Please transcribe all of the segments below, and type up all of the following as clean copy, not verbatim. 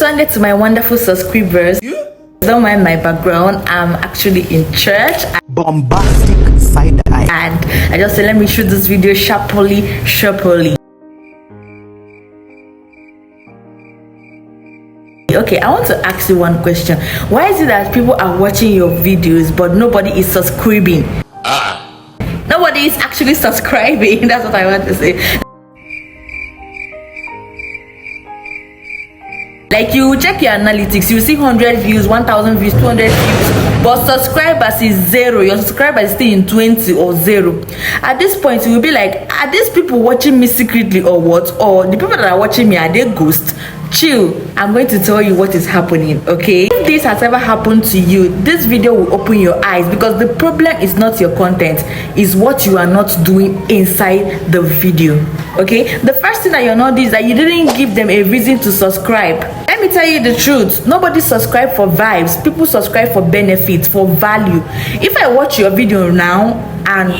Sunday to my wonderful subscribers. Don't mind my background. I'm actually in church. Bombastic side eye. And I just said, let me shoot this video sharply. Okay, I want to ask you one question. Why is it that people are watching your videos but nobody is subscribing? Nobody is actually subscribing. That's what I want to say. Like, you check your analytics, you see 100 views, 1000 views, 200 views, but subscribers is 0. Your subscribers is still in 20 or 0. At this point, you will be like, are these people watching me secretly or what? Or the people that are watching me, are they ghosts? Chill, I'm going to tell you what is happening, okay? If this has ever happened to you, this video will open your eyes, because the problem is not your content, is what you are not doing inside the video, okay? The first thing that you're not doing is that you didn't give them a reason to subscribe. Let me tell you the truth, nobody subscribe for vibes. People subscribe for benefit, for value. If I watch your video now and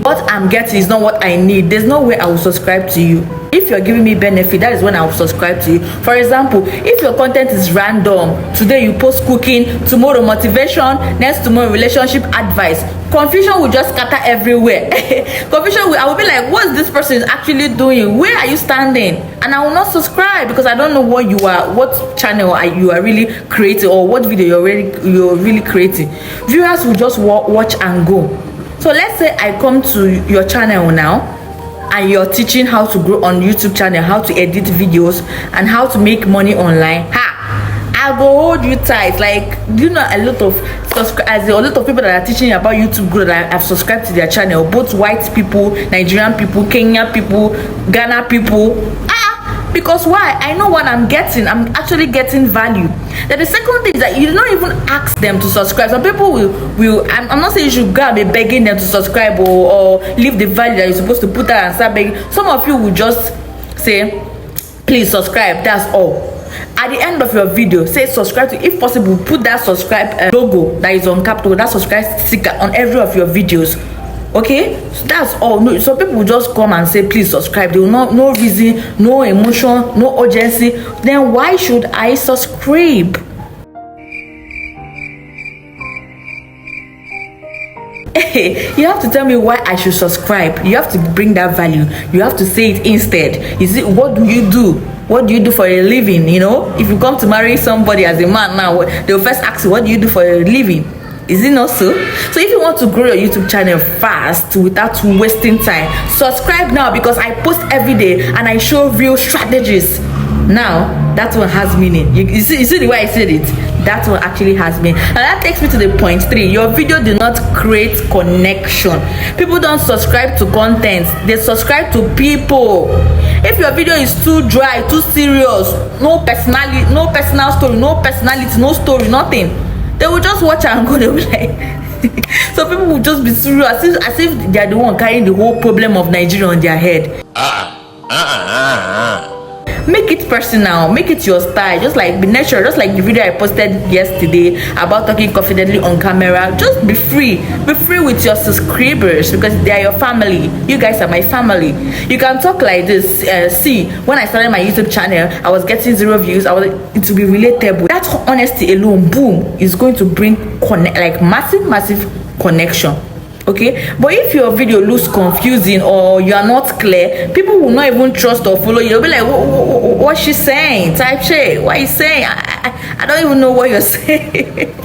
what I'm getting is not what I need, there's no way I will subscribe to you. If you're giving me benefit, that is when I will subscribe to you. For example, if your content is random, today you post cooking, tomorrow motivation, next tomorrow relationship advice, confusion will just scatter everywhere. I will be like, what's this person actually doing? Where are you standing? And I will not subscribe, because I don't know what you are, what channel you are really creating, or what video you're really creating. Viewers will just watch and go. So let's say I come to your channel now, and you're teaching how to grow on YouTube channel, how to edit videos, and how to make money online. I go hold you tight. Like, you know, a lot of people that are teaching about YouTube growth that have subscribed to their channel, both white people, Nigerian people, Kenya people, Ghana people. Because why? I know what I'm getting. I'm actually getting value. Then the second thing is that you don't even ask them to subscribe. Some people will I'm not saying you should go and be begging them to subscribe, or leave the value that you're supposed to put out and start begging. Some of you will just say, please subscribe, that's all. At the end of your video, say subscribe to, if possible, put that subscribe logo that is on capital, that subscribe sticker on every of your videos. Okay, so that's all. No, some people will just come and say please subscribe. They will not, no reason, no emotion, no urgency. Then why should I subscribe? You have to tell me why I should subscribe. You have to bring that value. You have to say it instead. Is it, what do you do? What do you do for a living? You know, if you come to marry somebody as a man now, they'll first ask you, what do you do for a living? Is it not so? So if you want to grow your YouTube channel fast without wasting time, subscribe now, because I post every day and I show real strategies. Now that one has meaning. You see the way I said it? That one actually has meaning. And that takes me to the point 3. Your video do not create connection. People don't subscribe to content, they subscribe to people. If your video is too dry, too serious, no personality, no personal story, no personality, no story, nothing, they will just watch and go. They will be like, so people will just be serious, as if they are the one carrying the whole problem of Nigeria on their head. Make it personal, make it your style, just like be natural, just like the video I posted yesterday about talking confidently on camera. Just be free with your subscribers, because they are your family. You guys are my family. You can talk like this. See, when I started my YouTube channel, I was getting 0 views. It will be relatable. That honesty alone, boom, is going to bring like massive connection. Okay, but if your video looks confusing or you are not clear, people will not even trust or follow you. They'll be like, what's she saying? Type shit, what are you saying? I don't even know what you're saying.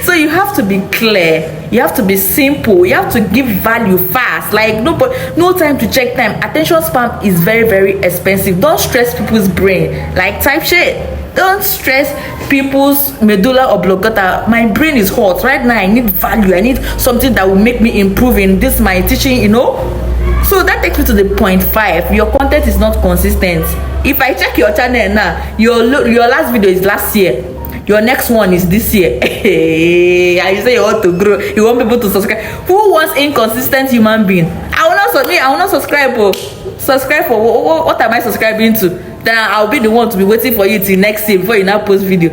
So you have to be clear, you have to be simple, you have to give value fast. Like, no time to check time. Attention spam is very expensive. Don't stress people's brain. Like, type shit. Don't stress people's medulla oblongata. My brain is hot right now. I need value. I need something that will make me improve in this my teaching, you know. So that takes me to the point 5. Your content is not consistent. If I check your channel now, your last video is last year, your next one is this year. And you say you want to grow, you want people to subscribe. Who wants inconsistent human being? I will not subscribe. Subscribe for what am I subscribing to? Then I'll be the one to be waiting for you till next year before you now post video.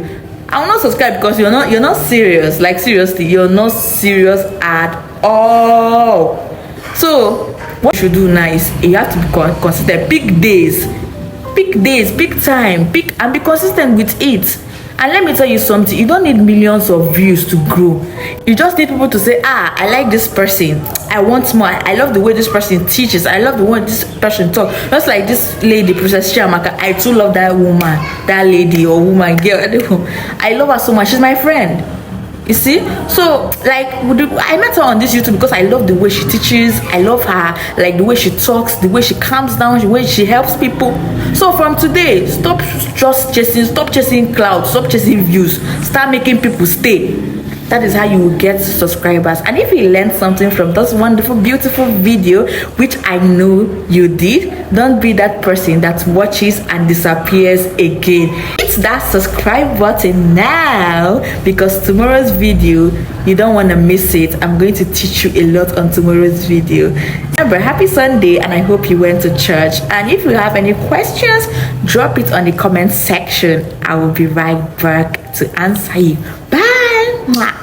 I will not subscribe, because you're not serious. Like, seriously, you're not serious at all. So what you should do now is you have to be consistent. Pick days pick days, pick time, pick and be consistent with it. And let me tell you something, you don't need millions of views to grow. You just need people to say, I like this person, I want more, I love the way this person teaches, I love the way this person talks. Just like this lady, Princess Chiamaka, I too love that woman, that lady or woman, girl, I love her so much, she's my friend. You see, so like I met her on this YouTube because I love the way she teaches, I love her, like the way she talks, the way she calms down, the way she helps people. So from today, stop chasing clouds, stop chasing views, start making people stay. That is how you will get subscribers. And if you learned something from this wonderful, beautiful video, which I know you did, don't be that person that watches and disappears again. Hit that subscribe button now, because tomorrow's video, you don't want to miss it. I'm going to teach you a lot on tomorrow's video. Remember, happy Sunday, and I hope you went to church. And if you have any questions, drop it on the comment section. I will be right back to answer you. Bye. Mwah.